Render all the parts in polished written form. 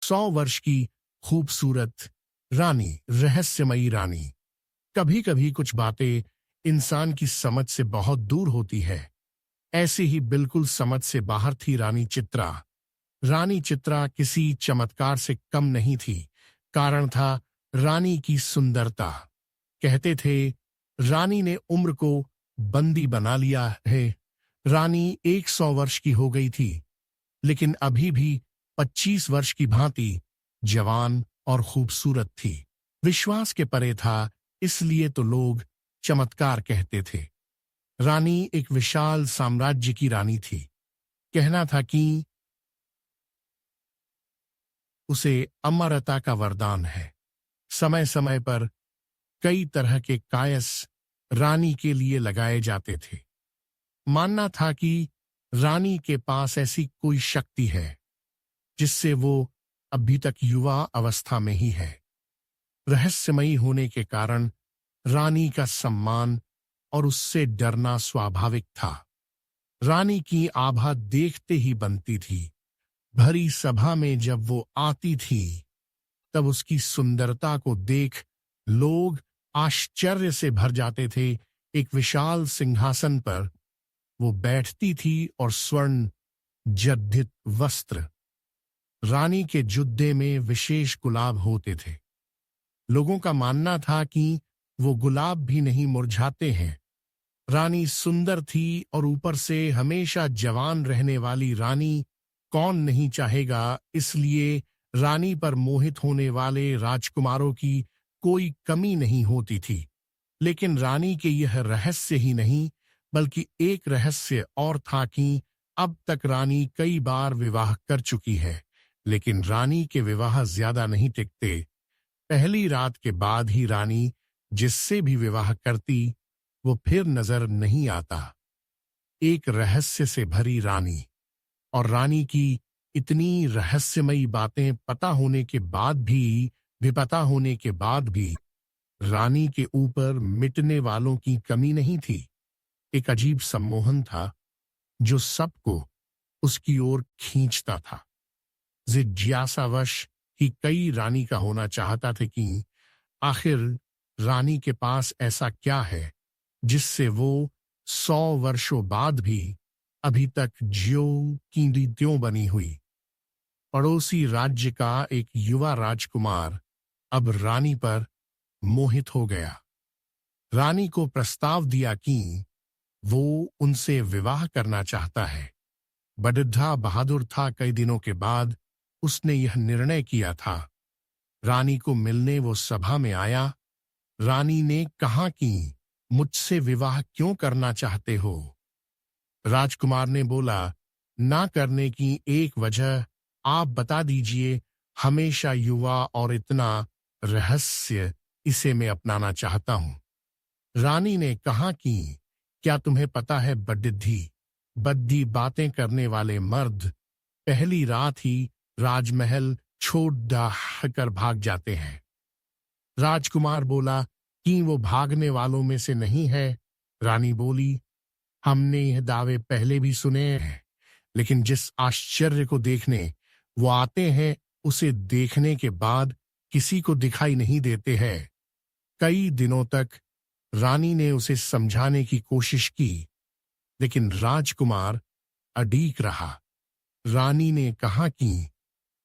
100 वर्ष की खूबसूरत रानी, रहस्यमयी रानी। कभी कभी कुछ बातें इंसान की समझ से बहुत दूर होती है। ऐसे ही बिल्कुल समझ से बाहर थी रानी चित्रा। रानी चित्रा किसी चमत्कार से कम नहीं थी। कारण था रानी की सुंदरता। कहते थे रानी ने उम्र को बंदी बना लिया है। रानी 100 वर्ष की हो गई थी, लेकिन अभी भी 25 वर्ष की भांति जवान और खूबसूरत थी। विश्वास के परे था, इसलिए तो लोग चमत्कार कहते थे। रानी एक विशाल साम्राज्य की रानी थी। कहना था कि उसे अमरता का वरदान है। समय समय पर कई तरह के कायस रानी के लिए लगाए जाते थे। मानना था कि रानी के पास ऐसी कोई शक्ति है जिससे वो अभी तक युवा अवस्था में ही है। रहस्यमयी होने के कारण रानी का सम्मान और उससे डरना स्वाभाविक था। रानी की आभा देखते ही बनती थी। भरी सभा में जब वो आती थी, तब उसकी सुंदरता को देख लोग आश्चर्य से भर जाते थे। एक विशाल सिंहासन पर वो बैठती थी और स्वर्ण जद्दित वस्त्र। रानी के जुद्दे में विशेष गुलाब होते थे। लोगों का मानना था कि वो गुलाब भी नहीं मुरझाते हैं। रानी सुंदर थी और ऊपर से हमेशा जवान रहने वाली रानी कौन नहीं चाहेगा। इसलिए रानी पर मोहित होने वाले राजकुमारों की कोई कमी नहीं होती थी। लेकिन रानी के यह रहस्य ही नहीं, बल्कि एक रहस्य और था कि अब तक रानी कई बार विवाह कर चुकी है, लेकिन रानी के विवाह ज्यादा नहीं टिकते। पहली रात के बाद ही रानी जिससे भी विवाह करती, वो फिर नजर नहीं आता। एक रहस्य से भरी रानी, और रानी की इतनी रहस्यमयी बातें पता होने के बाद भी रानी के ऊपर मिटने वालों की कमी नहीं थी। एक अजीब सम्मोहन था जो सबको उसकी ओर खींचता था। जिज्ञासावश ही कई रानी का होना चाहता थे कि आखिर रानी के पास ऐसा क्या है जिससे वो 100 वर्षों बाद भी अभी तक ज्यों की त्यों बनी हुई। पड़ोसी राज्य का एक युवा राजकुमार अब रानी पर मोहित हो गया। रानी को प्रस्ताव दिया कि वो उनसे विवाह करना चाहता है। बड़िद्धा बहादुर था। कई दिनों के बाद उसने यह निर्णय किया था। रानी को मिलने वो सभा में आया। रानी ने कहा कि मुझसे विवाह क्यों करना चाहते हो? राजकुमार ने बोला, ना करने की एक वजह आप बता दीजिए। हमेशा युवा और इतना रहस्य, इसे मैं अपनाना चाहता हूं। रानी ने कहा कि क्या तुम्हें पता है बद्दी बातें करने वाले मर्द पहली रात ही राजमहल छोड़ कर भाग जाते हैं। राजकुमार बोला कि वो भागने वालों में से नहीं है। रानी बोली, हमने यह दावे पहले भी सुने हैं, लेकिन जिस आश्चर्य को देखने वो आते हैं, उसे देखने के बाद किसी को दिखाई नहीं देते हैं। कई दिनों तक रानी ने उसे समझाने की कोशिश की, लेकिन राजकुमार अडीक रहा। रानी ने कहा कि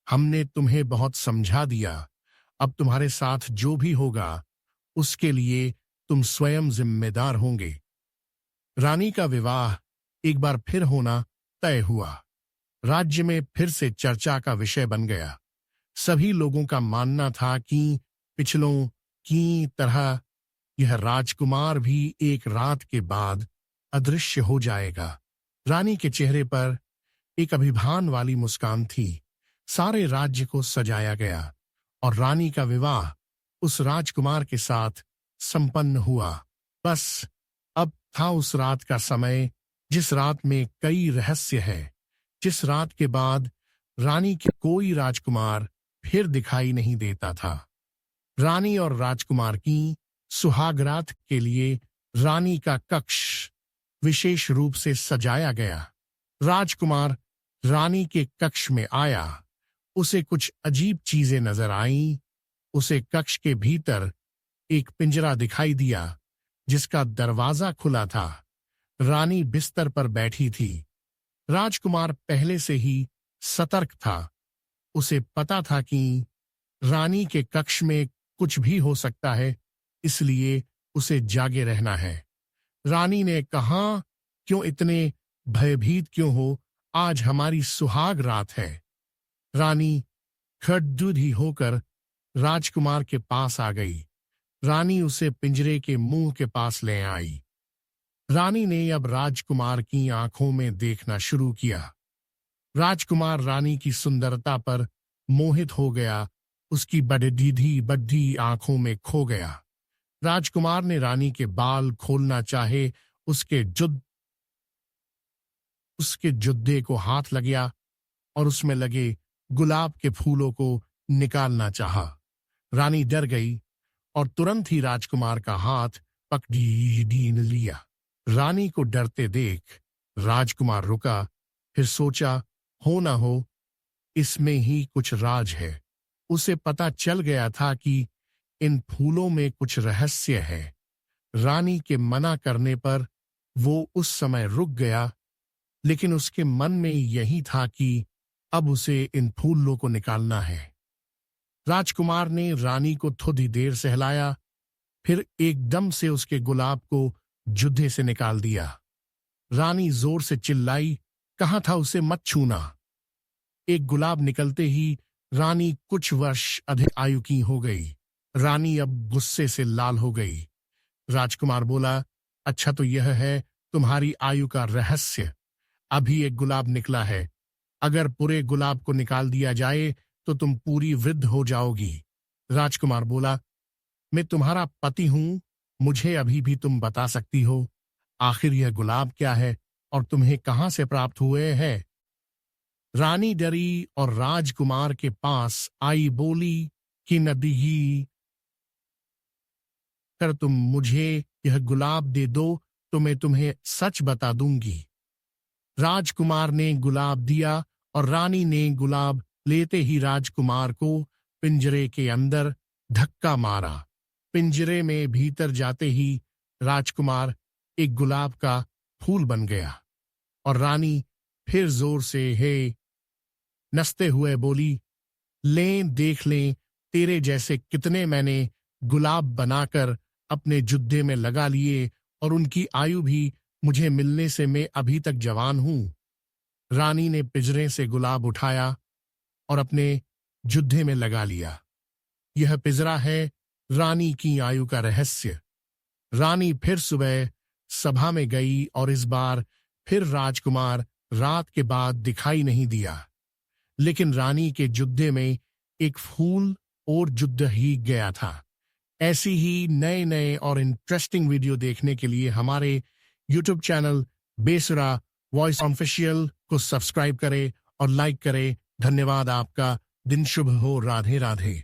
हमने तुम्हें बहुत समझा दिया। अब तुम्हारे साथ जो भी होगा उसके लिए तुम स्वयं जिम्मेदार होंगे। रानी का विवाह एक बार फिर होना तय हुआ। राज्य में फिर से चर्चा का विषय बन गया। सभी लोगों का मानना था कि पिछलों की तरह यह राजकुमार भी एक रात के बाद अदृश्य हो जाएगा। रानी के चेहरे पर एक अभिमान वाली मुस्कान थी। सारे राज्य को सजाया गया और रानी का विवाह उस राजकुमार के साथ संपन्न हुआ। बस अब था उस रात का समय, जिस रात में कई रहस्य है, जिस रात के बाद रानी के कोई राजकुमार फिर दिखाई नहीं देता था। रानी और राजकुमार की सुहागरात के लिए रानी का कक्ष विशेष रूप से सजाया गया। राजकुमार रानी के कक्ष में आया उसे कुछ अजीब चीजें नजर आईं। उसे कक्ष के भीतर एक पिंजरा दिखाई दिया जिसका दरवाजा खुला था। रानी बिस्तर पर बैठी थी। राजकुमार पहले से ही सतर्क था। उसे पता था कि रानी के कक्ष में कुछ भी हो सकता है, इसलिए उसे जागे रहना है। रानी ने कहा, क्यों इतने भयभीत क्यों हो? आज हमारी सुहाग रात है। रानी खड़दूधी होकर राजकुमार के पास आ गई। रानी उसे पिंजरे के मुंह के पास ले आई। रानी ने अब राजकुमार की आंखों में देखना शुरू किया। राजकुमार रानी की सुंदरता पर मोहित हो गया, उसकी बड़ी आंखों में खो गया। राजकुमार ने रानी के बाल खोलना चाहे, उसके जुद्दे को हाथ लगा और उसमें लगे गुलाब के फूलों को निकालना चाहा। रानी डर गई और तुरंत ही राजकुमार का हाथ पकड़ लिया। रानी को डरते देख राजकुमार रुका, फिर सोचा, हो ना हो इसमें ही कुछ राज है। उसे पता चल गया था कि इन फूलों में कुछ रहस्य है। रानी के मना करने पर वो उस समय रुक गया, लेकिन उसके मन में यही था कि अब उसे इन फूलों को निकालना है। राजकुमार ने रानी को थोड़ी देर सहलाया, फिर एकदम से उसके गुलाब को जुद्धे से निकाल दिया। रानी जोर से चिल्लाई, कहा था उसे मत छूना। एक गुलाब निकलते ही रानी कुछ वर्ष अधिक आयु की हो गई। रानी अब गुस्से से लाल हो गई। राजकुमार बोला, अच्छा तो यह है तुम्हारी आयु का रहस्य। अभी एक गुलाब निकला है, अगर पूरे गुलाब को निकाल दिया जाए तो तुम पूरी वृद्ध हो जाओगी। राजकुमार बोला, मैं तुम्हारा पति हूं, मुझे अभी भी तुम बता सकती हो आखिर यह गुलाब क्या है और तुम्हें कहां से प्राप्त हुए हैं। रानी डरी और राजकुमार के पास आई, बोली कि नदी कर तुम मुझे यह गुलाब दे दो तो मैं तुम्हें सच बता दूंगी। राजकुमार ने गुलाब दिया और रानी ने गुलाब लेते ही राजकुमार को पिंजरे के अंदर धक्का मारा। पिंजरे में भीतर जाते ही राजकुमार एक गुलाब का फूल बन गया और रानी फिर जोर से हे नसते हुए बोली, लें देख लें तेरे जैसे कितने मैंने गुलाब बनाकर अपने जुद्दे में लगा लिए और उनकी आयु भी मुझे मिलने से मैं अभी तक जवान हूं। रानी ने पिंजरे से गुलाब उठाया और अपने जुद्दे में लगा लिया। यह पिंजरा है रानी की आयु का रहस्य। रानी फिर सुबह सभा में गई और इस बार फिर राजकुमार रात के बाद दिखाई नहीं दिया, लेकिन रानी के जुद्दे में एक फूल और जुद्दा ही गया था। ऐसी ही नए नए और इंटरेस्टिंग वीडियो देखने के लिए हमारे YouTube चैनल बेसुरा वॉइस ऑफिशियल को सब्सक्राइब करें और लाइक करें। धन्यवाद। आपका दिन शुभ हो। राधे राधे।